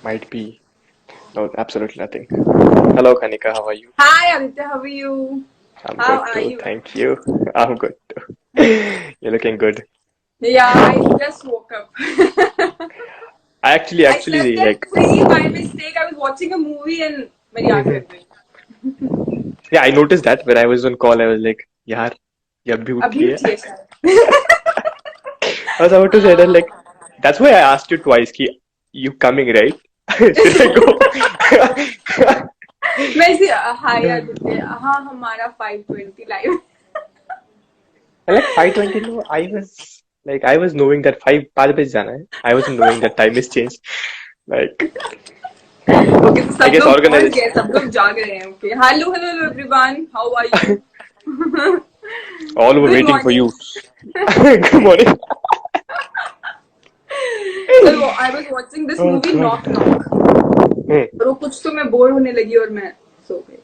Might be. No, absolutely nothing. Hello, Kanika. How are you? Hi Aditya, how are you? I'm How good are too. you? Thank you. I'm good too. You're looking good. Yeah, I just woke up. I actually, I slept actually, at like, 3 by mistake. I was watching a movie and मेरी आंख लग गई. yeah, I noticed that when I was on call. I was like, यार, ये अभी उठ अभी रही उठी है है. शायद. I was about to say that, like, that's why I asked you twice. Ki, you coming, right? Should I go? मैं इसी हाय आदित्य, हाँ हमारा 5:20 live. Like 5:20, no, I was knowing that 5 बजे जाना है. I wasn't knowing that time is changed. Like, okay तो I सब guess लोग पहुंच organization. गए, सब लोग जाग रहे हैं. Okay hello hello everyone, how are you? All were good waiting for morning. you. Good morning. चलो I was watching this Oh movie God. Knock knock Hmm. और वो कुछ तो मैं बोर होने लगी और मैं सो गई.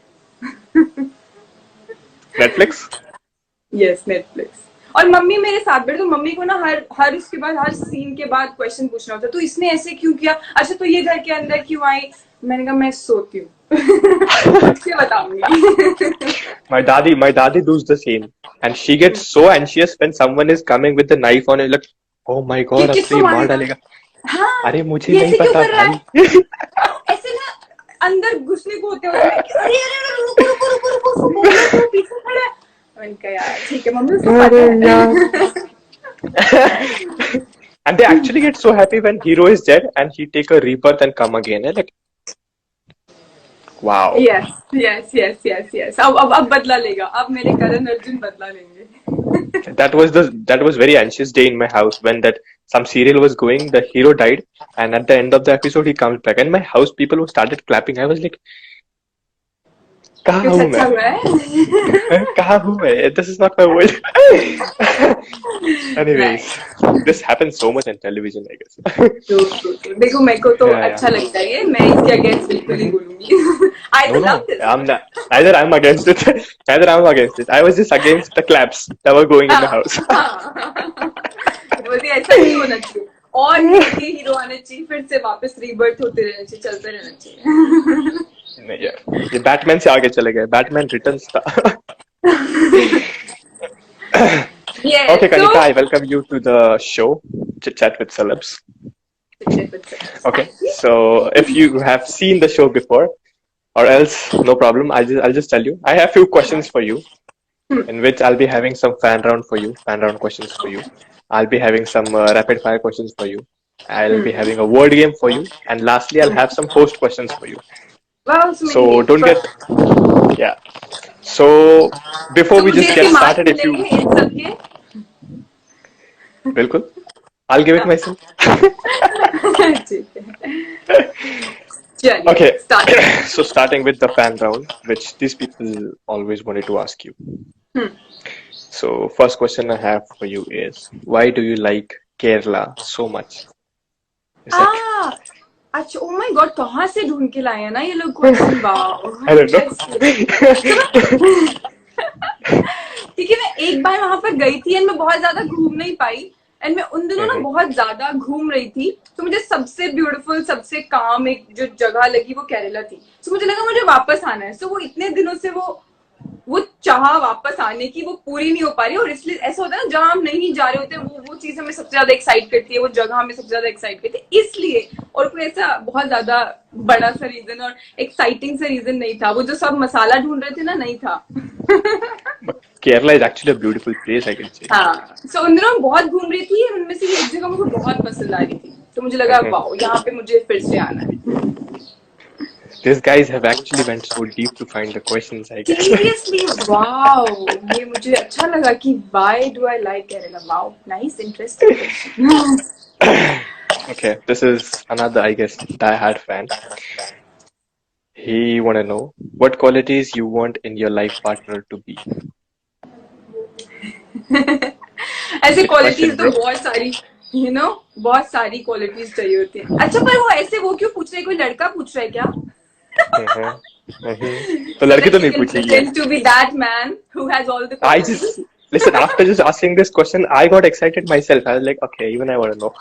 Netflix? Yes Netflix. और मम्मी मेरे साथ बैठे तो मम्मी को ना हर हर उसके बाद हर सीन के बाद क्वेश्चन पूछना होता है, तो इसने ऐसे क्यों किया, अच्छा तो ये घर के अंदर क्यों आई. मैंने कहा मैं सोती हूँ. उठ के बताऊंगी. My daddy does the same, and she gets so anxious when someone is coming with a knife on it. Like, oh my कि God, अब तो किसको ये मार मारेगा. डालेगा. हाँ, अरे मुझे ये नहीं ऐसे क्यों पता कर रहा है. भाई. ऐसे ना अंदर घुसने को होते होते कि अरे अरे अरे, रुको रुको रुको रुको, उसको बोलो तो पीछे खड़ा है. मैंने कहा यार ठीक है मम्मी, उसको अरे पता यार. है. And they actually get so happy when hero is dead and he take a rebirth and come again. Like, wow. Yes yes yes yes yes, अब बदला लेगा, अब मेरे करण अर्जुन बदला लेंगे. That was very anxious day in my house when that some serial was going. The hero died, and at the end of the episode, he comes back, and my house people who started clapping. I was like, "कहाँ कुछ हूँ अच्छा मैं? हुआ है. कहाँ हूँ मैं? This is not my world." Anyways, nice. this happens so much on television, I guess. True true true, देखो मेरे को तो Yeah, yeah. अच्छा लगता है ये, मैं इसके अगेंस्ट बिल्कुल नहीं बोलूंगी. आई No, तो love no, this. I'm not. Neither I'm against it. Neither I'm against it. I was just against the claps that were going in my हाँ house. हाँ, बोलती ऐसा नहीं होना चाहिए, और हीरो की हीरो आना चाहिए, फिर से वापस रीबर्थ होते रहना चाहिए, चलते रहना चाहिए. नहीं यार, ये बैटमैन से आगे चले गए. बैटमैन रिटर्न्स था. ये Okay, तो Kanika, I welcome you to the show, Chit Chat with Celebs. Okay, so if you have seen the show before, or else, no problem. I'll just tell you. I have few questions for you, in which I'll be having some fan round questions for you. I'll be having some rapid fire questions for you. I'll be having a word game for you, and lastly, I'll have some host questions for you. वाह so many So don't games. get yeah. So before तो we मुझे just इसके get marks started, if you मिलेंगे इन सब के. bilkul, I'll give it myself. ठीक है, चलिए Okay, start. so starting with the fan round, which these people always wanted to ask you. So first question I have for you is, why do you like Kerala so much? Is that true? आ अच्छा, oh my God, कहाँ से ढूंढ के लाए हैं ना ये लोग क्वेश्चन. वाओ. I don't कैसे. know. क्योंकि मैं एक बार वहां पर गई थी एंड मैं बहुत ज्यादा घूम नहीं पाई, एंड मैं उन दिनों ना Mhm. बहुत ज्यादा घूम रही थी, तो मुझे सबसे ब्यूटीफुल सबसे काम एक जो जगह लगी वो केरला थी. तो मुझे लगा मुझे वापस आना है, सो वो इतने दिनों से वो चाह वापस आने की वो पूरी नहीं हो पा रही, और इसलिए ऐसा होता है ना जहां हम नहीं जा रहे होते वो चीज हमें सबसे ज्यादा एक्साइट करती है, वो जगह हमें सबसे ज्यादा एक्साइट करती है, इसलिए. और कोई ऐसा बहुत ज्यादा बड़ा सा रीजन और एक्साइटिंग सा रीजन नहीं था, वो जो सब मसाला ढूंढ रहे थे ना, नहीं था. But Kerala is actually a beautiful place, I can say. हाँ, सो उन दिनों मैं बहुत घूम रही थी, उनमें से ये एक जगह मुझे बहुत पसंद आ रही थी, तो मुझे लगा Mhm. वाओ यहाँ पे मुझे फिर से आना है. These guys have actually went so deep to find the questions, I guess. Seriously wow, ये मुझे अच्छा लगा कि why do I like Kerala. Wow, nice, interesting question. Okay, this is another, I guess, die-hard fan. He want to know what qualities you want in your life partner to be. ऐसे Big question, qualities तो bro. बहुत सारी, बहुत सारी qualities चाहिए होती है. अच्छा पर वो ऐसे वो क्यों पूछ रहे हैं, कोई लड़का पूछ रहा है क्या? Mhm. Mhm. तो So लड़की that तो you नहीं can पूछेगी यार. pretend to be that man who has all the I qualities. just listen after just asking this question, I got excited myself. I was like, okay, even I want to know.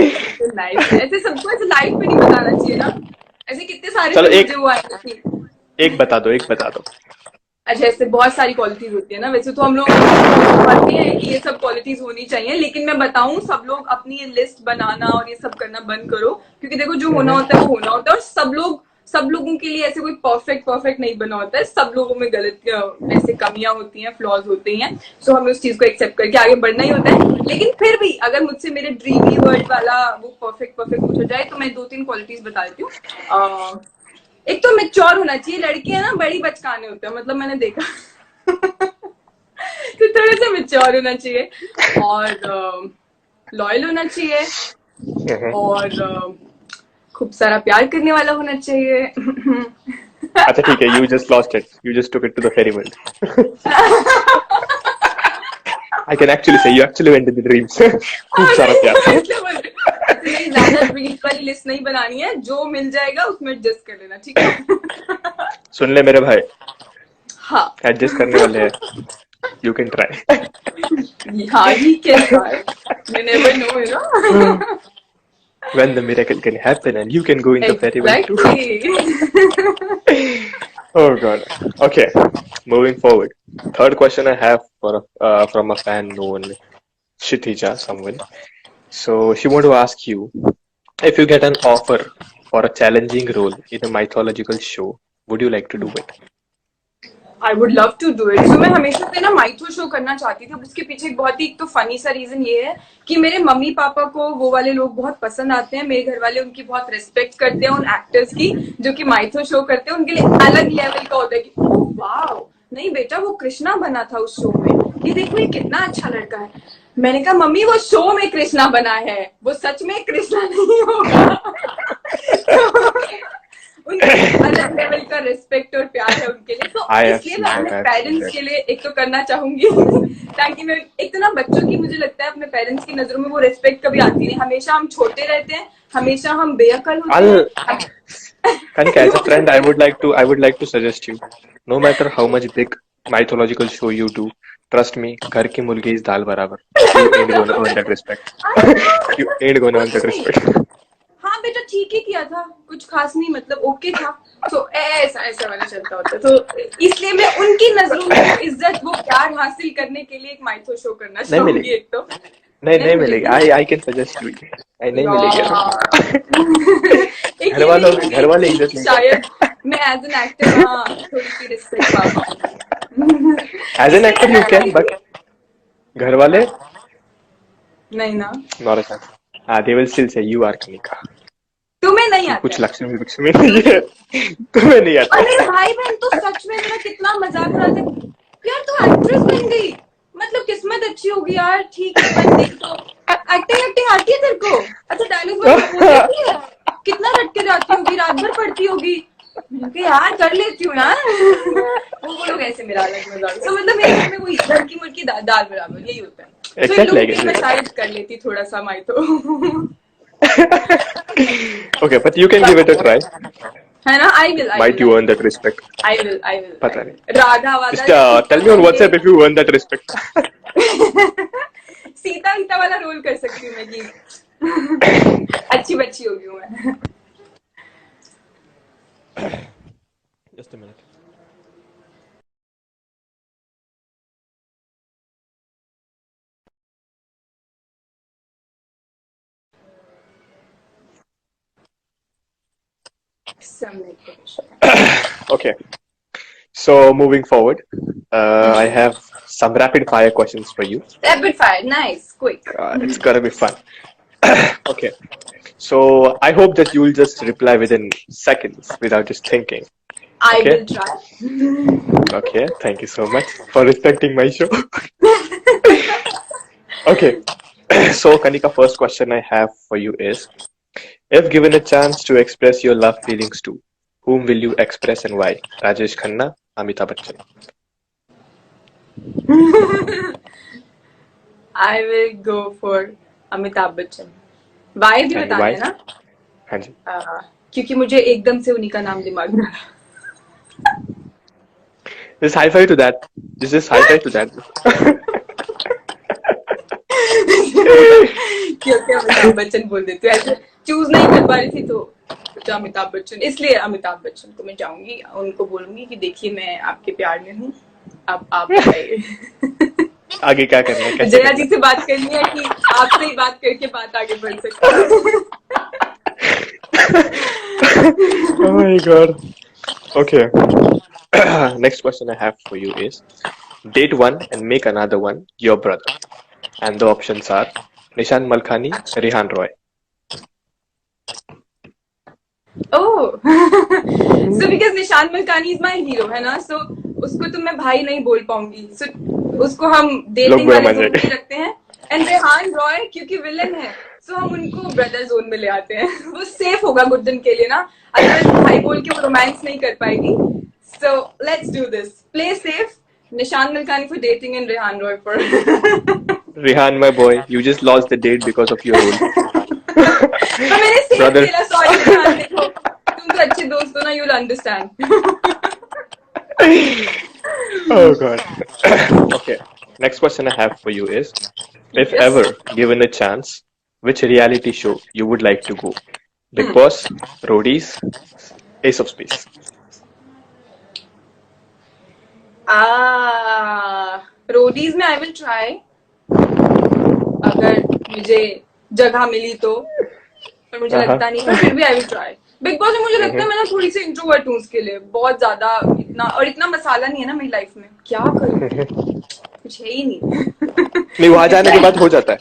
Life ऐसे सबको ऐसे life में नहीं बताना चाहिए ना, ऐसे कितने सारे चलो मुझे वो आए थे। एक बता दो, एक बता दो। अच्छा, ऐसे बहुत सारी क्वालिटीज होती है ना, वैसे तो हम लोग कहते हैं कि ये सब क्वालिटीज होनी चाहिए, लेकिन मैं बताऊं, सब लोग अपनी लिस्ट बनाना और ये सब करना बंद करो, क्योंकि देखो जो होना होता है वो होना होता है, और सब लोगों के लिए ऐसे कोई परफेक्ट नहीं बना होता है, सब लोगों में गलतियां, ऐसे कमियां होती हैं, फ्लॉज होते हैं। सो हमें उस चीज को एक्सेप्ट करके आगे बढ़ना ही होता है। लेकिन फिर भी अगर मुझसे मेरे ड्रीमी वर्ल्ड वाला वो परफेक्ट पूछा जाए, तो मैं 2-3 क्वालिटीज बता देती हूँ। एक तो मेच्योर होना चाहिए, लड़के है ना बड़ी बचकाने होते हैं, मतलब मैंने देखा। तो थोड़ा सा मेच्योर होना चाहिए, और लॉयल होना चाहिए, और खूब सारा प्यार करने वाला होना चाहिए। अच्छा ठीक है, you just lost it, you just took it to the fairy world. I can actually say you actually went in the dreams. खूब सारा प्यार। नहीं, ज्यादा ड्रीम्स वाली लिस्ट नहीं बनानी है, जो मिल जाएगा उसमें एडजस्ट कर लेना, ठीक है। सुन ले मेरे भाई, हाँ, एडजस्ट करने वाले हैं, you can try. हाँ he can try, you never know, you know. When the miracle can happen and you can go in the fairy world too. Exactly. Oh god. Okay, moving forward. Third question I have from a fan known Shitija, someone. So she want to ask you, if you get an offer for a challenging role in a mythological show, would you like to do it? I would love to do it. So मैं हमेशा से ना mytho show करना चाहती थी। अब उसके पीछे एक बहुत ही एक तो फनी सा रीजन ये है कि मेरे मम्मी पापा को वो वाले लोग बहुत पसंद आते हैं, मेरे घर वाले उनकी बहुत रिस्पेक्ट करते हैं उन एक्टर्स की जो कि माइथो शो करते हैं। उनके लिए अलग लेवल का होता है कि ओह वाओ, नहीं बेटा वो कृष्णा बना था उस शो में, ये देखो ये कितना अच्छा लड़का है। मैंने कहा मम्मी वो शो में कृष्णा बना है, वो सच में कृष्णा नहीं होगा। उनके अलग लेवल का रिस्पेक्ट और प्यार है उनके लिए, तो इसलिए मैं अपने पेरेंट्स के लिए एक तो करना चाहूंगी ताकि मैं एक तो ना बच्चों की, मुझे लगता है अपने पेरेंट्स की नजरों में वो रिस्पेक्ट कभी आती नहीं, हमेशा हम छोटे रहते हैं, हमेशा हम बेअकल होते हैं। Kanika, as a friend, I would like to suggest you, no matter how much big mythological show you do, trust me, घर की मुर्गी is दाल बराबर. You ain't gonna earn that respect. You ain't gonna earn that respect. हाँ बेटा ठीक ही किया था, कुछ खास नहीं, मतलब ओके था। तो ऐसा ऐसा वाला चलता होता है, तो इसलिए मैं उनकी नजरों में वो इज्जत, वो प्यार हासिल करने के लिए एक माइथो शो करना चाहूंगी। एक तो नहीं मिलेगी। I can suggest you. नहीं मिलेगी। घर वाले इज्जत नहीं, शायद मैं एज एन एक्टर थोड़ी सी रिस्पेक्ट पा पाऊँ। As an actor you can, but घर वाले नहीं ना, not a chance. They will still say you are Kanika. तुम्हें नहीं आता, कुछ लक्ष्मी नहीं है, तुम्हें नहीं आता। अरे भाई बहन तो सच में मेरा कितना मजाक उड़ाते यार, तू एक्ट्रेस बन गई, मतलब किस्मत अच्छी होगी यार, ठीक है बन गई तो एक्टिंग आती है तेरे को, अच्छा डायलॉग बोलती है, कितना रटके जाती होगी, रात भर पढ़ती होगी, यार कर लेती हूँ यार। वो लोग ऐसे मेरा अलग मजाक, तो मतलब मेरे घर में वही घर की मुर्गी दाल बराबर यही होता है। तो इन लोगों के लिए मैं शायद कर लेती थोड़ा सा mytho. Okay, but you can give it a try. है ना, I will. Might you earn that respect? I will. पता नहीं। राधा वाला Just tell me on WhatsApp if you earn that respect. Sita वाला रोल कर सकती हूँ मैं कि अच्छी बच्ची होगी हूँ मैं। Just a minute. Okay. So moving forward, I have some rapid fire questions for you. Rapid fire, nice, quick. It's gonna be fun. Okay. So I hope that you'll just reply within seconds without just thinking. I will try. Okay, thank you so much for respecting my show. Okay. So Kanika, first question I have for you is, if given a chance to express your love feelings to, whom will you express and why? Rajesh Khanna, Amitabh Bachchan. I will go for Amitabh Bachchan. Why भी बताना है ना? हाँ जी। क्योंकि मुझे एकदम से उन्हीं का नाम दिमाग में आया। Just high five to that. Just high five to that. Okay Amitabh Bachchan बोल देती हूँ। ऐसे चूज नहीं कर पा रही थी तो सोचा अमिताभ बच्चन, इसलिए अमिताभ बच्चन को मैं जाऊंगी, उनको बोलूंगी कि देखिए मैं आपके प्यार में हूँ, अब आप बताइए। आगे क्या करना है, कैसे जया करना जी से बात करनी है कि आपसे ही बात करके बात आगे बढ़ सकती है। है? Oh my god. Okay. Next question I have for you is date one and make another one your brother. And the options are Nishan Malkhani, Rihan Roy. Oh, so because निशान मलकानी इज माय हीरो है ना, so उसको तो मैं भाई नहीं बोल पाऊंगी, so उसको हम लोग डेटिंग बुरा वाले मान जोन में जाएंगे। रखते हैं। एंड रेहान रॉय क्योंकि विलन है, so हम उनको ब्रदर जोन में ले आते हैं। वो सेफ होगा कुछ दिन के लिए ना, अदरवाइज भाई बोल के वो रोमांस नहीं कर पाएगी। So let's do this, play safe, निशान Malkani for dating and Rehan Roy for Rihan, my boy, you just lost the date because of your role. पर मैंने सेफ Brother. खेला, सॉरी रेहान, देखो तुम तो अच्छे दोस्त हो ना, you'll understand। Oh god. Okay. Next question I have for you is if Yes. ever given a chance, which reality show you would like to go? Big Boss, Roadies, Ace of Space. Roadies में I will try, अगर मुझे जगह मिली तो, पर मुझे लगता नहीं, पर फिर भी I will try. Big boss में मुझे लगता है मैं ना थोड़ी सी इंट्रोवर्ट हूँ उसके लिए, बहुत ज्यादा, इतना मसाला नहीं है ना मेरी लाइफ में, क्या करूँ, कुछ है ही नहीं। नहीं, वहां जाने के बाद हो जाता है।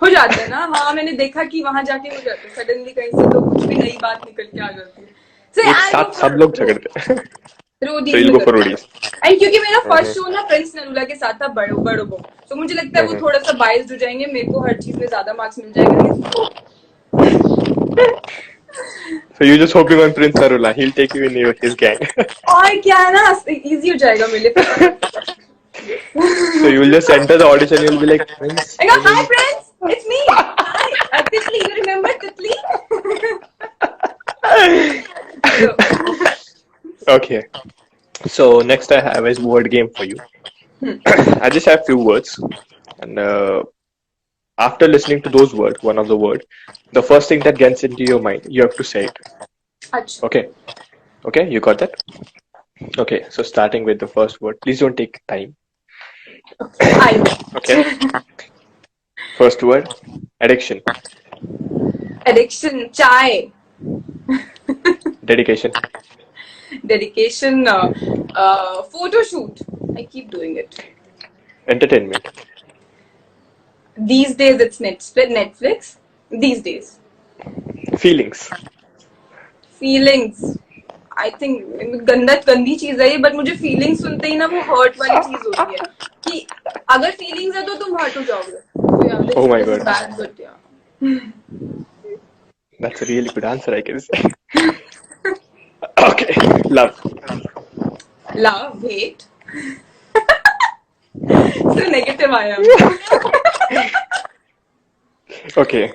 हो जाता है ना, हाँ मैंने देखा कि वहां जाके हो जाता है, सडनली कहीं से तो कुछ भी नई बात निकल के आ जाती है। So, एक I go साथ for सब लोग झगड़ते हैं। So रोडीज you'll में go for करती हूँ। Roadies. एंड क्योंकि मेरा फर्स्ट शो ना प्रिंस नरूला के साथ था, बड़ो बड़ो बो, तो मुझे लगता है वो थोड़ा सा बाइस्ड हो जाएंगे, मेरे को हर चीज में ज्यादा मार्क्स मिल जाएंगे। So you're just hoping on Prince Narula. He'll take you in his gang. और क्या है ना, इजी हो जाएगा मेरे लिए। So you'll just enter the audition. You'll be like, Prince. I go, hi Prince, it's me. Hi, Titli, you remember Titli? Okay. So next I have is word game for you. I just have few words, and after listening to those words, one of the word, the first thing that gets into your mind, you have to say it. अच्छा, Okay. Okay, you got that? Okay. So starting with the first word, please don't take time. I will. Okay. First word, addiction, Addiction, chai. dedication, Dedication, photo shoot. I keep doing it. entertainment, These days it's Netflix. These days. feelings, Feelings. I think गंदी चीज है ये, but मुझे feelings सुनते ही ना वो hurt वाली चीज होती है, कि अगर फीलिंग्स है तो तुम हर्ट हो जाओगे। So yeah, Oh my this is God. bad, but yeah. That's a really good answer, I can say. Okay, love, Love, hate. So negative I am. okay,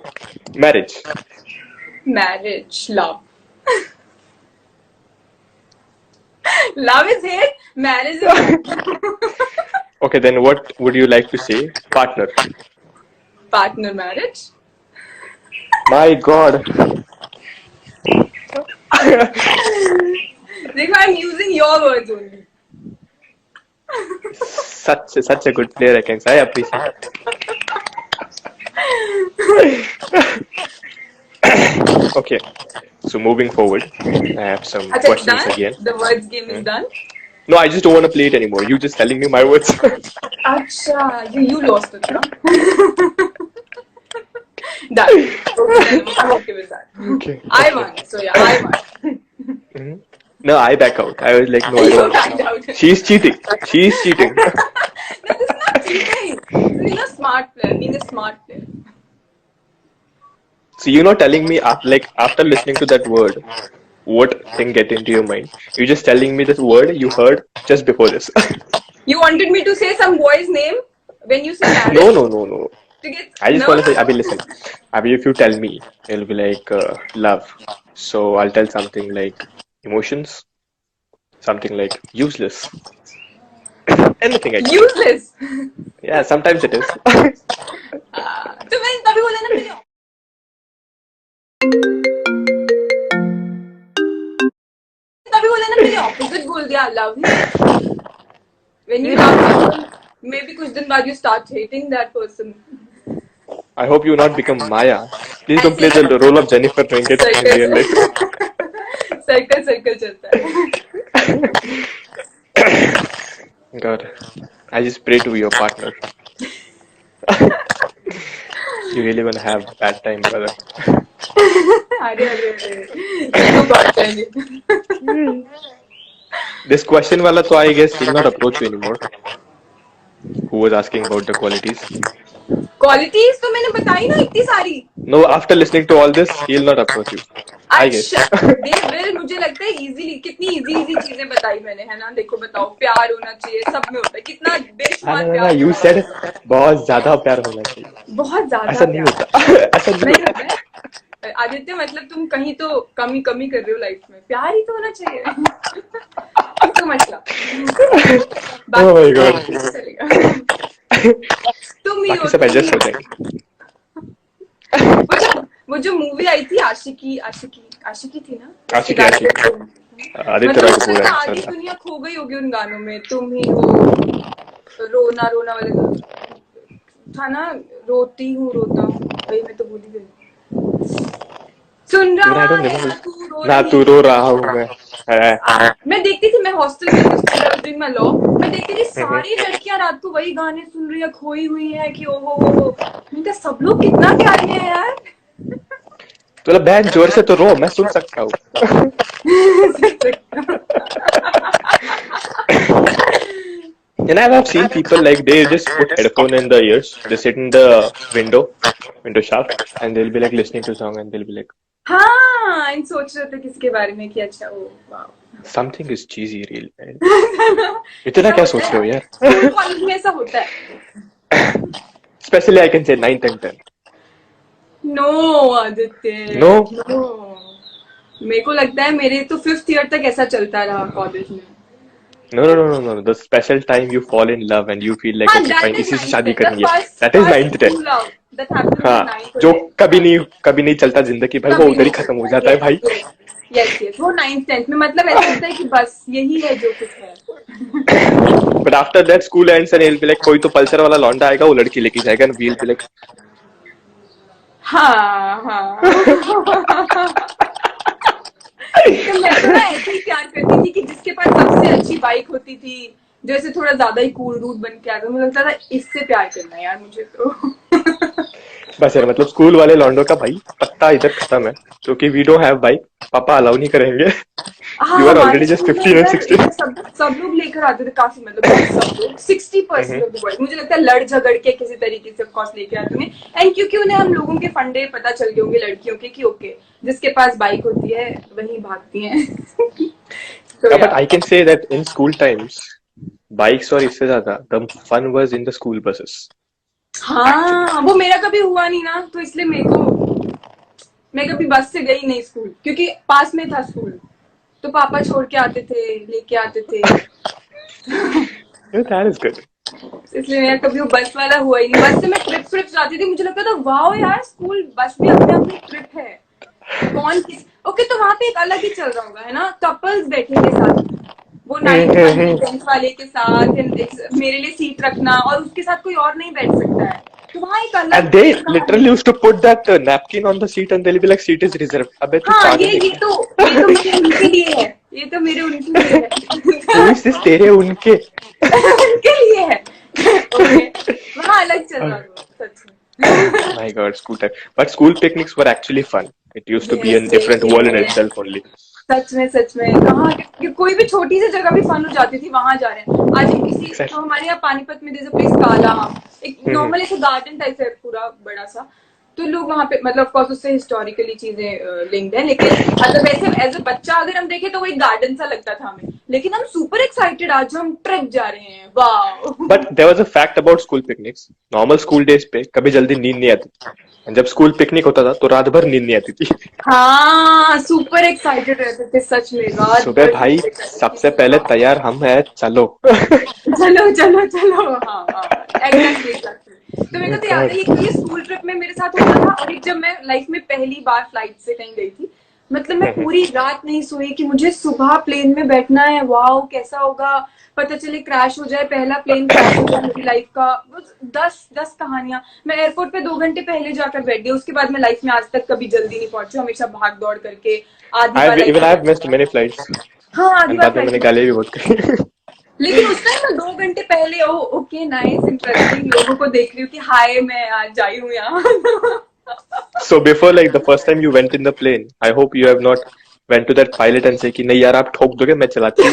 marriage, Marriage, love. Love is hate, marriage is okay, then what would you like to say? Partner. partner marriage. My God. देखो, I'm using your words only. Such a good player, I can say. I appreciate it. Okay, so moving forward, I have some अच्छा, it's questions done? again. The words game is done? No, I just don't want to play it anymore. You just telling me my words. अच्छा, you lost it, huh? Done. Okay, then I'm okay with that. Okay. I won, so yeah, I won. No, I back out. I was like, no, I You don't. backed out. She's cheating. She's cheating. No, this is not cheating. This is a smart player, being a smart player. So you're not telling me like after listening to that word, what thing get into your mind? You're just telling me this word you heard just before this. You wanted me to say some boy's name when you say marriage? No. To get, I just no? want to say, Abhi, listen. Abhi, if you tell me, it'll be like love. So I'll tell something like emotions, something like useless. Anything actually. Useless. Yeah, sometimes it is. तो मैंने तभी बोला ना, मैंने opposite बोल दिया, love he. When you love someone, maybe कुछ दिन बाद you start hating that person. I hope you not become Maya. Please don't play ऐसे the role of Jennifer Trinket in real life. Circle circle चलता है। God, I just pray to your partner. You really gonna have bad time, brother. अरे अरे अरे, ये तो बात है। This question wala to I guess will not approach you anymore. Who was asking about the qualities? Qualities तो मैंने बताई ना इतनी सारी। No, after listening to all this, he'll not approach you. I guess. अच्छा, दे विल, मुझे लगता है इजीली, कितनी इजी चीजें बताई मैंने, है ना। देखो बताओ, प्यार होना चाहिए, सब में होता है, कितना बेशुमार प्यार। You said बहुत ज्यादा प्यार होना चाहिए। बहुत ज्यादा ऐसा नहीं होता, ऐसा नहीं होता है। आदित्य, मतलब तुम कहीं तो कमी कर रहे हो लाइफ में, प्यार ही तो होना चाहिए। तो मतलब Oh my God. तुम ही हो, सब एडजस्ट हो जाएंगे। वो जो मूवी आई थी आशिकी थी ना, आशिकी आदित्य रॉय कपूर है। आधी दुनिया खो गई होगी उन गानों में। तुम ही हो, रोना रोना वाले था ना, रोती हूँ रोता हूँ, भाई मैं तो भूल ही गई। सुन रहा है ना तू रो रहा हूँ मैं देखती थी, मैं हॉस्टल में डूइंग माय लॉ, मैं देखती थी सारी लड़कियां रात को वही गाने सुन रही है, खोई हुई है कि ओहो, इनका सब लोग कितना प्यार में है यार। तो बहन जोर से तो रो, मैं सुन सकता हूँ। And I've seen people like they just put headphone in the ears, they sit in the window shaft, and they'll be like listening to song, and they'll be like, हाँ, इन सोच रहे थे किसके बारे में कि अच्छा वो वाव, something is cheesy real man. इतना क्या सोच रहे हो यार? स्कूल कॉलेज में ऐसा होता है। Especially I can say 9th and 10th. No Aditya, No? मेरे को लगता है मेरे तो 5th ईयर तक ऐसा चलता रहा कॉलेज में। No. The special time you fall in love and you feel like okay fine, इसी से शादी करनी है. That is 9th 10th. हाँ, जो कभी नहीं चलता जिंदगी भाई, वो उधर ही खत्म हो जाता है भाई। यस, वो 9th 10th में मतलब ऐसा लगता है कि बस यही है जो कुछ है। But after that school ends and he'll be like, कोई तो पल्सर वाला लौंडा आएगा, वो लड़की लेके जाएगा, and we'll be like, हाँ। तो मैं तो ना ऐसे ही प्यार करती थी कि जिसके पास सबसे अच्छी बाइक होती थी, जो ऐसे थोड़ा ज्यादा ही कूल रूट बन के आता, मुझे लगता था इससे प्यार करना है यार मुझे तो। बस यार, मतलब स्कूल वाले लौंडो का भाई पत्ता इधर खत्म है, क्योंकि वी डोंट हैव बाइक, पापा अलाउ नहीं करेंगे। You are already just 15 and 16। सब लोग लेकर आते थे काफी, मतलब सब लोग 60% ऑफ द वर्ल्ड, मुझे लगता है लड़ झगड़ के किसी तरीके से ऑफकोर्स लेके आते होंगे। एंड क्योंकि उन्हें हम लोगों के फंडे पता चल गए होंगे लड़कियों के कि ओके, जिसके पास बाइक होती है वही भागती हैं। But I can say that in school times bikes और इससे ज्यादा the fun was in the school buses. हाँ, वो मेरा कभी हुआ नहीं ना, तो इसलिए मैं कभी बस से गई नहीं स्कूल, क्योंकि पास में था स्कूल, तो पापा छोड़ के आते थे, लेके आते थे। That is good. इसलिए मेरा कभी वो बस वाला हुआ ही नहीं। बस से मैं ट्रिप जाती थी, मुझे लगता था वाओ यार, स्कूल बस भी अपने अपनी ट्रिप है। कौन किस ओके, तो वहां पे एक अलग ही चल रहा होगा, है ना, कपल्स बैठेंगे साथ, वो 9th वाले 10th वाले के साथ, मेरे लिए सीट रखना, और उसके साथ कोई और नहीं बैठ सकता है, तो वहाँ एक अलग। And they literally used to put that napkin on the seat and they'll be like seat is reserved. अबे तू हाँ, पागल है? ये तो मेरे उनके लिए है, ये तो मेरे उनके लिए है। Who is this तेरे उनके? उनके लिए है। ओके, वहाँ अलग चल रहा है सच में। My God, school time. But school picnics were actually fun. It used to be a different world in itself only. सच में कहाँ कोई भी छोटी सी जगह भी फन हो जाती थी, वहां जा रहे हैं आज हम किसी, तो हमारे यहाँ पानीपत में जैसे प्लेस काला, एक नॉर्मल ऐसे गार्डन टाइप है पूरा बड़ा सा, तो लोग वहाँ पे मतलब ऑफकोर्स उससे हिस्टोरिकली चीजें लिंक्ड है, लेकिन मतलब ऐसे एज ए बच्चा अगर हम देखें तो वो एक गार्डन सा लगता था हमें, लेकिन हम सुपर एक्साइटेड, आज हम ट्रेक जा रहे हैं, wow. But there was a fact about school picnics. Normal school days पे कभी जल्दी नींद नहीं आती थी, जब स्कूल पिकनिक होता था तो रात भर नींद नहीं आती थी। हाँ, सुपर एक्साइटेड रहते थे सच में, रात सुबह भाई सबसे पहले तैयार हम है, चलो चलो। हाँ, एग्जैक्टली। तो मेरे को तो याद है ये स्कूल ट्रिप में मेरे साथ होता था, और एक जब मैं लाइफ में पहली बार फ्लाइट से कहीं गई थी, मतलब मैं पूरी रात नहीं सोई कि मुझे सुबह प्लेन में बैठना है, वाओ कैसा होगा, पता चले क्रैश हो जाए, पहला प्लेन क्रैश हो जाए मेरी लाइफ का। बस 10 कहानियां। मैं एयरपोर्ट पे 2 घंटे पहले जाकर बैठ गई, उसके बाद मैं लाइफ में आज तक कभी जल्दी नहीं पहुंची, हमेशा भाग दौड़ करके आधी बार Even I've life. missed many flights हाँ आधी and बार बाद में मैंने फ्लाइट। गाली भी बहुत खाई. लेकिन उस टाइम मैं 2 घंटे पहले, ओ ओके नाइस इंटरेस्टिंग, लोगों को देख रही हूँ कि हाय मैं आज आई हूँ यहाँ। So before like the first time you went in the plane, I hope you have not went to that pilot and say कि नहीं यार आप ठोक दोगे मैं चलाती हूँ.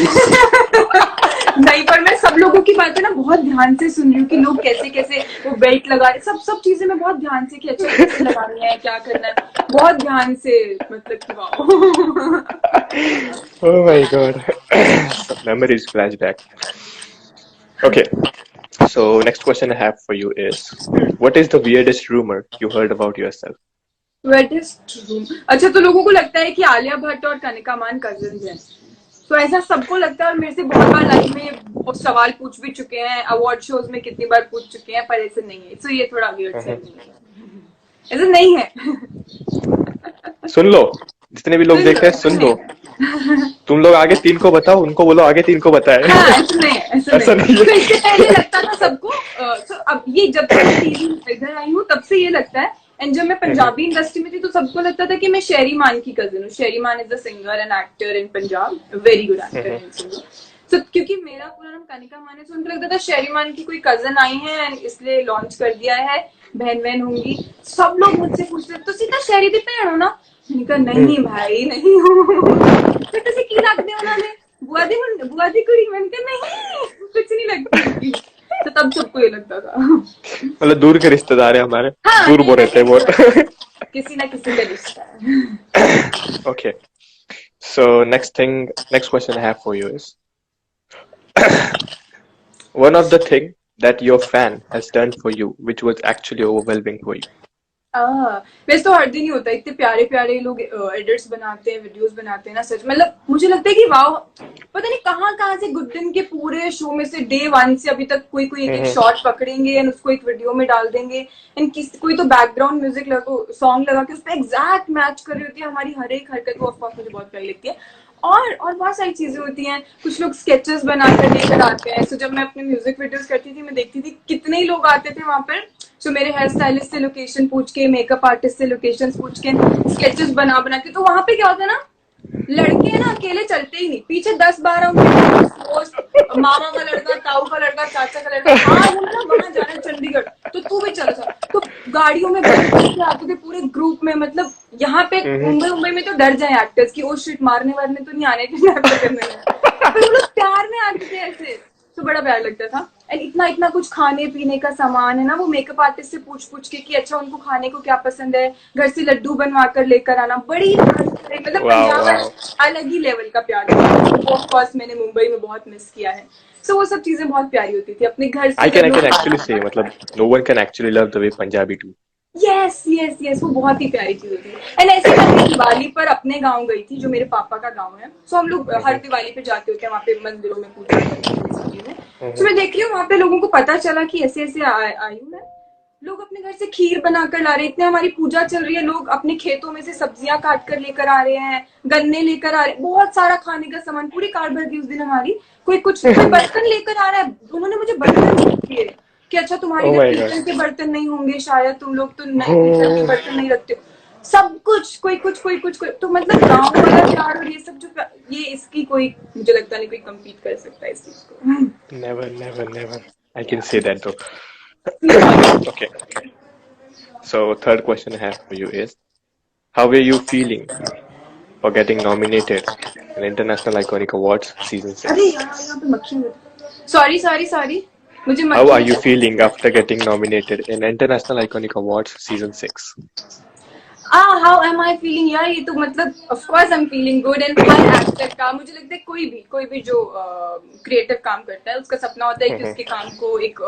नहीं, पर मैं सब लोगों की बातें ना बहुत ध्यान से सुन रही हूँ कि लोग कैसे कैसे वो बेल्ट लगा रहे, सब सब चीजें मैं बहुत ध्यान से कि अच्छा कैसे लगानी है, क्या करना है, बहुत ध्यान से, मतलब कि wow. Oh my god. Some memories flashback. Okay. So next question I have for you is, what is the weirdest rumor you heard about yourself? Wettest room. अच्छा, तो लोगों को लगता है कि आलिया भट्ट और कनिका मान कजिन्स हैं, तो ऐसा सबको लगता है, और मेरे से बहुत बार लाइफ में वो सवाल पूछ भी चुके हैं, अवार्ड शोज में कितनी बार पूछ चुके हैं, पर ऐसे नहीं है, तो ये थोड़ा वियर्ड सा है, ऐसा नहीं है। सुन लो, जितने भी लोग सुन देख लो, रहे हैं ऐसा सुन नहीं लो. है। तुम लोग आगे 3 को बताओ, उनको बोलो आगे 3 को बताए. हाँ ऐसा नहीं है, ऐसा नहीं ऐसा है। नहीं तो है. इससे पहले लगता था सबको, तो अब ये जब से मैं टीवी इधर आई हूँ तब से ये लगता है। एंड जब मैं पंजाबी इंडस्ट्री में थी तो सबको लगता था कि मैं शेरी मान की कजिन हूँ। शेरी मान is the singer and actor in Punjab, very good actor and singer. तो क्योंकि मेरा पूरा नाम कनिका मान है, तो उनको लगता था शेरी मान की कोई कजन आई है एंड इसलिए लॉन्च कर दिया है, बहन बहन होंगी। सब लोग मुझसे पूछते तो सीधा शेरी दी भैन हो ना, मैंने कहा नहीं भाई नहीं हूँ। तो तुझे की लगते हो ना, बुआ दी कुड़ी, मैंने कहा नहीं कुछ नहीं लगती। तो तब सबको ये लगता था। मतलब दूर के रिश्तेदार है हमारे, हाँ दूर कहीं वो ना रहते हैं कहीं बहुत. किसी ना किसी का रिश्ता है। Okay. So next question I have for you is, one of the thing that your fan has done for you, which was actually overwhelming for you. वैसे तो हर दिन ही होता है, इतने प्यारे प्यारे लोग एडिट्स बनाते हैं, वीडियोस बनाते हैं ना, सच मतलब मुझे लगता है कि वाह, पता नहीं कहाँ कहाँ से गुड दिन के पूरे शो में से डे 1 से अभी तक कोई कोई एक एक शॉट पकड़ेंगे एंड उसको एक वीडियो में डाल देंगे। एंड कोई तो बैकग्राउंड म्यूजिक सॉन्ग लगा के उस पर एग्जैक्ट मैच कर रही होती है हमारी हर एक हरकत, वो ऑफकोर्स मुझे बहुत प्यारी लगती है। और बहुत सारी चीजें होती हैं, कुछ लोग स्केचेस बनाकर लेकर आते हैं। सो जब मैं अपने म्यूजिक वीडियोस करती थी, मैं देखती थी कितने ही लोग आते थे वहां पर, जो मेरे हेयर स्टाइलिस्ट से लोकेशन पूछ के, मेकअप आर्टिस्ट से लोकेशन पूछ के, स्केचेस बना बना के। तो वहां पे क्या होता है ना, लड़के है ना अकेले चलते ही नहीं, पीछे 10-12 दोस्त, मामा का लड़का, ताऊ का लड़का, चाचा का लड़का, हाँ बोला ना वहां जाना है चंडीगढ़, तो तू भी चला जा। तो गाड़ियों में बैठ के आते थे पूरे ग्रुप में। मतलब यहाँ पे मुंबई में तो डर जाए एक्टर्स की, ओ शिट मारने वारने तो नहीं आने करने में, पर वो लोग प्यार में आते थे ऐसे, तो बड़ा प्यार लगता था। एंड इतना इतना कुछ खाने पीने का सामान है ना, वो मेकअप आर्टिस्ट से पूछ पूछ के कि अच्छा उनको खाने को क्या पसंद है, घर से लड्डू बनवा कर लेकर आना, बड़ी मतलब Wow, पंजाब wow. अलग ही लेवल का प्यार था। ऑफ कोर्स मैंने मुंबई में बहुत मिस किया है। सो वो सब चीजें बहुत प्यारी होती थी अपने घर से I जब can लोग। actually say, मतलब no one can actually love the way Punjabi do. Yes yes yes, वो बहुत ही प्यारी चीज होती है। एंड ऐसे मैं अपनी दिवाली पर अपने गांव गई थी, जो मेरे पापा का गांव है। सो हम लोग हर दिवाली पे जाते होते हैं वहाँ पे मंदिरों में पूजा करते हैं। सो मैं देख रही हूँ वहाँ पे लोगों को पता चला कि ऐसे ऐसे आई हूँ मैं, लोग अपने घर से खीर बनाकर ला रहे हैं, इतने हमारी पूजा चल रही है, लोग अपने खेतों में से सब्जियां काट कर लेकर आ रहे हैं, गन्ने लेकर आ रहे हैं, बहुत सारा खाने का सामान, पूरी कार भर दी उस दिन हमारी। कोई बर्तन लेकर आ रहा है, उन्होंने मुझे बर्तन दिए कि अच्छा तुम्हारे Oh घर my god. पीतल के बर्तन नहीं होंगे शायद, तुम लोग तो पीतल के बर्तन नहीं रखते हो। सब कुछ, कोई तो मतलब गाँव वाला प्यार और ये सब जो ये इसकी कोई, मुझे लगता नहीं कोई कम्पीट कर सकता है इस चीज को। Never, never, never. I can say that though. Okay. So third question I have for you is, how were you feeling for getting nominated in International Iconic Awards Season अरे 6? यार यहाँ पे मक्खी, सॉरी सॉरी सॉरी, मुझे How are मक्खी। you feeling after getting nominated in International Iconic Awards Season 6? How am I feeling यार, ये तो मतलब of course I am feeling good. And her actor का मुझे लगता है, कोई भी जो क्रिएटिव काम करता है उसका सपना होता है कि उसके काम को एक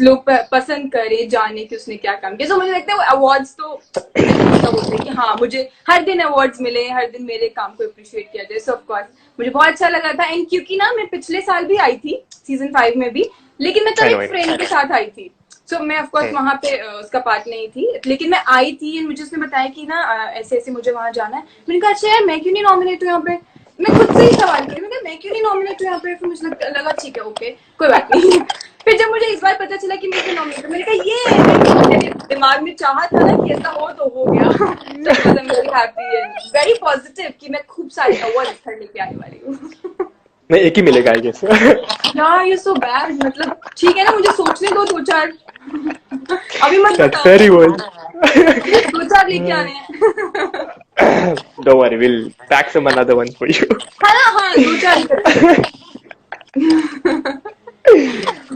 लोग पसंद करे, जाने कि उसने क्या काम किया। तो मुझे लगता है वो अवार्ड्स तो मतलब होता है कि हाँ मुझे हर दिन अवार्ड्स मिले, हर दिन मेरे काम को अप्रिशिएट किया जाए। सो ऑफ कोर्स मुझे बहुत अच्छा लगा था। एंड क्योंकि ना मैं पिछले साल भी आई थी सीजन 5 में भी, लेकिन मैं तब I know, एक I know. फ्रेंड के साथ आई थी। सो मैं ऑफ कोर्स वहां पे उसका पार्ट नहीं थी, लेकिन मैं आई थी और मुझे उसने बताया कि ना ऐसे ऐसे मुझे वहां जाना है। मैंने कहा अच्छा यार मैं क्यों नहीं नॉमिनेट हूँ यहाँ पे, मैं खुद से ही सवाल करी, मैंने कहा मैं क्यों नहीं नॉमिनेट हूँ यहाँ पे। फिर मुझे लगा ठीक है ओके कोई बात नहीं। फिर जब मुझे इस बार पता चला कि मैं नॉमिनेट, मैंने कहा ये मेरे दिमाग में चाहा था ना कि ऐसा हो तो हो गया। तो I am very happy and very positive कि मैं खूब सारे अवार्ड इधर लेके आने वाली हूँ। नहीं, एक ही मिलेगा आई गेस। यार ये सो बैड, मतलब ठीक है ना मुझे सोचने दो 2-4, अभी मत That's बताओ, very well. 2-4 लेके आने हैं। Don't worry, we'll pack some another ones for you. हाँ ना, हाँ 2-4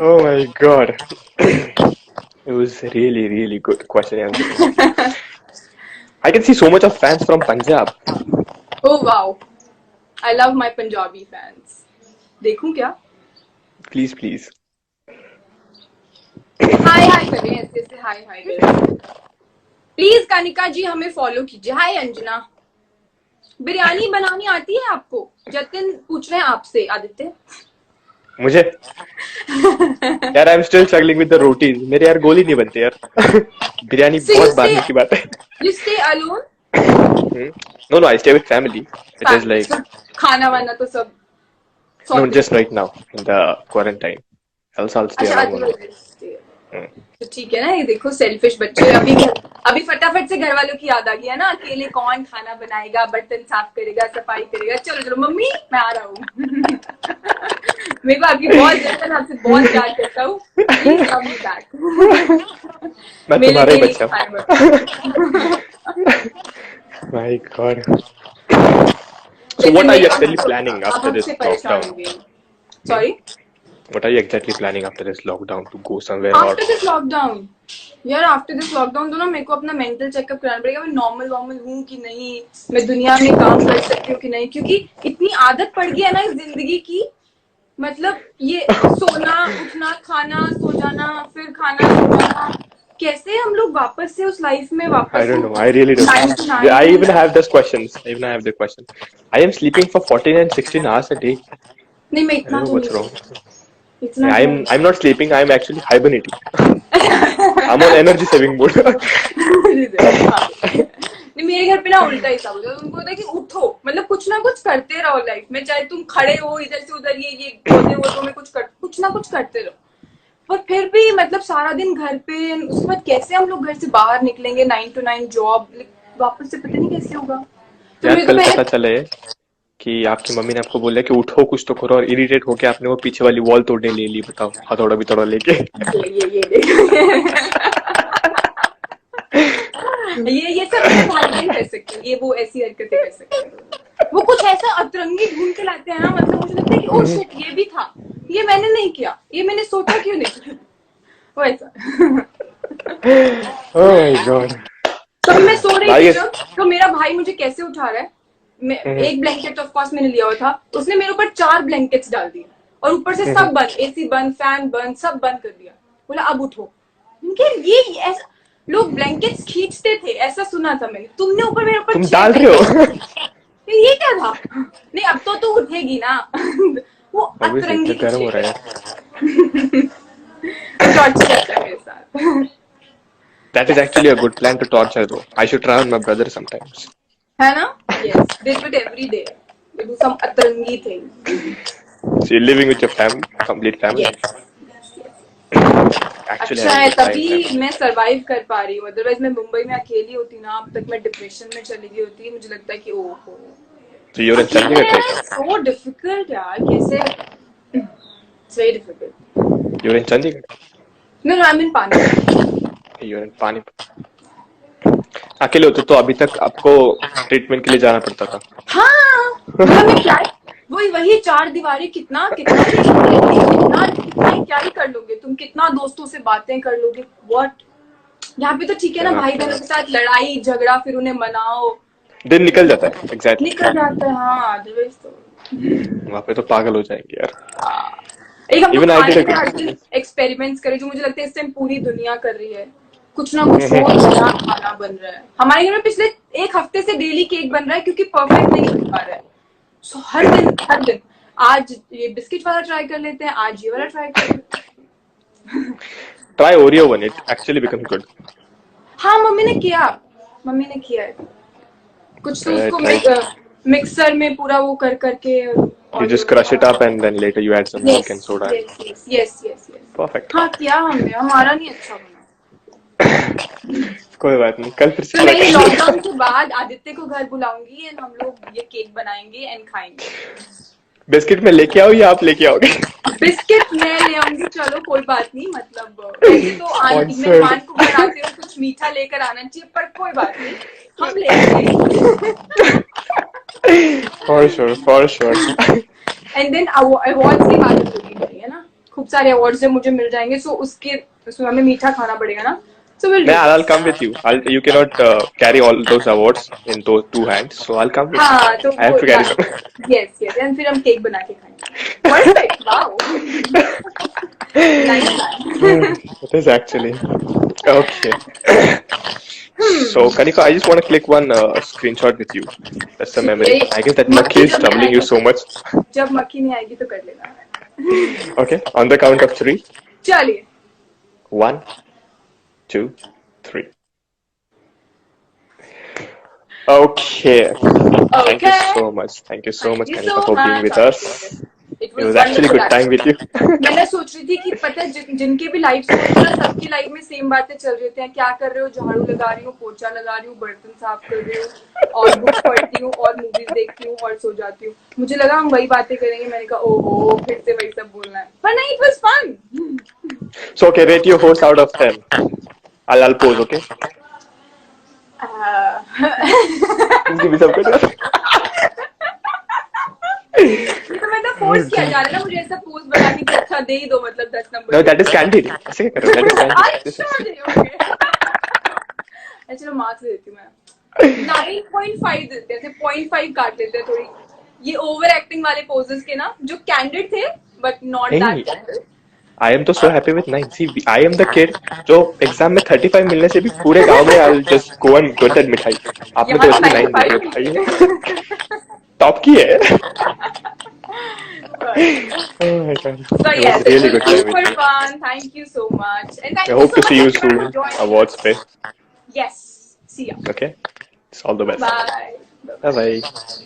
Oh my god. It was really, really good question answer. I can see so much of fans from Punjab. Oh wow, I love my Punjabi fans. देखूं क्या? Please, please. हाय हाय करें, ऐसे ऐसे हाय हाय करें please. Kanika जी हमें फॉलो कीजिए। हाय अंजना, बिरयानी बनानी आती है आपको? जतिन पूछ रहे हैं आपसे। आदित्य मुझे यार, I am still struggling with the rotis. मेरे यार गोली नहीं बनते यार। बिरयानी So you बहुत बाद stay, में की बात है। you stay alone? No, no, I stay with family. It is like खाना वाना तो सब no, sorted? just right now in the quarantine. Else I'll stay अच्छा alone only. तो ठीक है ना, ये देखो सेल्फिश बच्चे। अभी फटाफट से घर वालों की याद आ गई है ना, अकेले कौन खाना बनाएगा, बर्तन साफ करेगा, सफाई करेगा। चलो चलो मम्मी मैं आ रहा हूँ। मेरे को आपकी बहुत जरूरत है, आपसे बहुत प्यार करता हूँ, प्लीज कम मी बैक। मैं मेरे तुम्हारा ही लिए बच्चा खाना बनाओ। My God. So लेकिन what are you मेरे actually planning आप after this हमसे परेशान lockdown? हो गए। Sorry, What are you exactly planning after this lockdown to go somewhere or? After this lockdown यार, आफ्टर दिस लॉकडाउन तो ना मेरे को अपना मेंटल चेकअप कराना पड़ेगा। मैं नॉर्मल नॉर्मल हूँ कि नहीं, मैं दुनिया में काम कर सकती हूँ कि नहीं, क्योंकि इतनी आदत पड़ गई है ना इस जिंदगी की। मतलब ये सोना उठना, खाना, सो जाना, फिर खाना, सो जाना, कैसे हम लोग वापस से उस लाइफ में I वापस don't know. I really don't know. 99 I में। even have those questions. I even have the question. I am sleeping for 14 and 16 hours a day. नहीं मैं I don't इतना know तो what's नहीं wrong. सोती, इतना तो नहीं। I'm not sleeping. I'm actually hibernating. I'm on energy saving mode. नहीं मेरे घर पे ना उल्टा ही सब होता है। उनको होता है कि उठो, मतलब कुछ ना कुछ करते रहो लाइफ में, चाहे तुम खड़े हो इधर से उधर, ये पौधे वोधों में कुछ ना कुछ करते रहो। पर फिर भी मतलब सारा दिन घर पे, उसके बाद कैसे हम लोग घर से बाहर निकलेंगे, 9 to 9 जॉब, वापस से पता नहीं कैसे होगा। तो यार मुझे तो कल पता पहले चले कि आपकी मम्मी ने आपको बोला कि उठो कुछ तो करो, और इरिटेट होके आपने वो पीछे वाली वॉल तोड़ने ले ली। बताओ, हथौड़ा भी थोड़ा लेके। ये देखो। ये सब मेरे भाई नहीं कर सकते, ये वो ऐसी हरकतें कर सकते हैं। वो कुछ ऐसा अतरंगी ढूंढ के लाते हैं ना, मतलब मुझे लगता है कि ओ शिट ये भी था, ये मैंने नहीं किया, ये मैंने सोचा क्यों नहीं, वो ऐसा। Oh my God. तो मैं सो रही थी भाई जब, तो मेरा भाई मुझे कैसे उठा रहा है। एक ब्लैंकेट ऑफ कोर्स मैंने लिया हुआ था, उसने मेरे ऊपर 4 ब्लैंकेट्स डाल दिए और ऊपर से सब बंद, एसी बंद, फैन बंद, सब बंद कर दिया। बोला अब उठो। ये ऐसा लोग ब्लैंकेट्स खींचते थे, ऐसा सुना था मैंने। तुमने ऊपर मेरे ऊपर तुम 6 डाल रहे हो। ब्लैंकेट, ये क्या था? नहीं अब तो तू उठेगी ना। वो Obviously अतरंगी इतना गर्म हो कुछ रहा है। टॉर्चर करता है मेरे साथ। That is actually a good plan to torture though. I should try on my brother sometimes. है ना? Yes, they do it every day. They do some अतरंगी thing. So you're living with your family, complete family. Yes. Actually अच्छा having है good time, man. तभी मैं survive कर पा रही हूँ, अदरवाइज मैं मुंबई में अकेली होती ना, अब तक मैं डिप्रेशन में चली गई होती। मुझे लगता है कि ओहो, So you're in अकेले Chandigarh रहना right now. सो डिफिकल्ट यार, कैसे, it's very difficult. You're in Chandigarh. No no I mean pani. You're in Panipat. अकेले होते तो अभी तक आपको ट्रीटमेंट के लिए जाना पड़ता था। हाँ मतलब मैं क्या, वही 4 दीवारी, कितना कितना कितना कितना क्या ही कर लोगे तुम, कितना दोस्तों से बातें कर लोगे, व्हाट। यहाँ पे तो ठीक है ना, भाई बहनों के साथ लड़ाई झगड़ा, फिर उन्हें मनाओ, दिन निकल जाता है। एग्जैक्टली निकल जाता है। हाँ अदरवाइज तो वहां पे तो पागल हो जाएंगे यार। एक हम लोग इवन आई डिड खाने अ में हर दिन एक्सपेरिमेंट्स करें, जो मुझे लगता है इस टाइम पूरी दुनिया कर रही है। कुछ ना कुछ रोज नया खाना बन रहा है हमारे घर में। पिछले 1 हफ्ते से डेली केक बन रहा है, क्योंकि परफेक्ट नहीं बन पा रहा है। सो हर दिन आज ये बिस्किट वाला ट्राई कर लेते हैं, आज ये वाला ट्राई कर लेते हैं। Try Oreo one. It actually becomes good. हाँ मम्मी ने किया है कुछ तो उसको Try. मिक्सर में पूरा वो कर करके You just crush it up and then later you add some milk and soda. Yes Perfect. हाँ किया हमने, हमारा नहीं अच्छा बना। कोई बात नहीं, कल फिर से तो try नहीं, करेंगे। लॉकडाउन के बाद आदित्य को घर बुलाऊंगी एंड हम लोग ये केक बनाएंगे एंड खाएंगे। बिस्किट में लेके आओ या आप लेके आओगे? बिस्किट मैं ले आऊंगी, चलो कोई बात नहीं, मतलब वैसे तो आंटी मेहमान को बुलाते हो कुछ मीठा लेकर आना चाहिए, पर कोई बात नहीं, हम ले आएंगे। For sure. And then awards की बात होगी मेरी, है ना, खूब सारे अवार्ड्स जब मुझे मिल जाएंगे, सो उसमें हमें मीठा खाना पड़ेगा ना, so we'll do it. I'll come with you. You cannot carry all those awards in those 2 hands, so I'll come with you. हाँ तो I have to carry some. yes and फिर हम केक बना के खाएंगे। Perfect, wow, nice. It is actually. Okay. So, Kanika, I just want to click one screenshot with you. That's the memory. I guess that Makhi is troubling you so much. जब मक्खी नहीं आएगी तो कर लेना। Okay, on the count of 3. चलिए। 1, 2, 3. Okay. Thank you so much. Thank you so much, Kanika, for being with us. It was actually good time with you. मैंने सोच रही थी कि पता है जिनके भी लाइफ में सबकी लाइफ में सेम बातें चल रही होती हैं, क्या कर रहे हो, झाड़ू लगा रही हूँ, पोछा लगा रही हूँ, बर्तन साफ कर रही हूँ, और बुक पढ़ती हूँ और मूवीज देखती हूँ और सो जाती हूँ। मुझे लगा हम वही बातें करेंगे, मैंने कहा ओहो फिर से वही सब बोलना है, पर नहीं, it was fun. So okay, rate your horse out of 10. I'll pose, okay? Give me some good. तो मैं तो फोर्स किया जा रहा है ना, मुझे ऐसा पोज बना के अच्छा दे ही दो, मतलब 10 number. No, that is candid. ऐसे क्या कर रहे हो? That is candid. चलो मार्क्स देती हूँ मैं। 9.5 देते हैं, 0.5 काट लेते हैं थोड़ी, ये ओवर एक्टिंग वाले पोजेस के ना, जो कैंडिड थे but not that candid. I am तो so happy with 9. See, I am the kid जो एग्जाम में 35 मिलने से भी पूरे गांव में I'll just go and get that मिठाई। आपने तो इसमें 9 दे दिया। टॉप की है। Oh my god. So It yes, was really good time super with you. fun. Thank you so much, and thank I you hope so to see you much soon. for joining. Awards पे. Yes, see ya. Okay. It's all the best. Bye. Bye bye.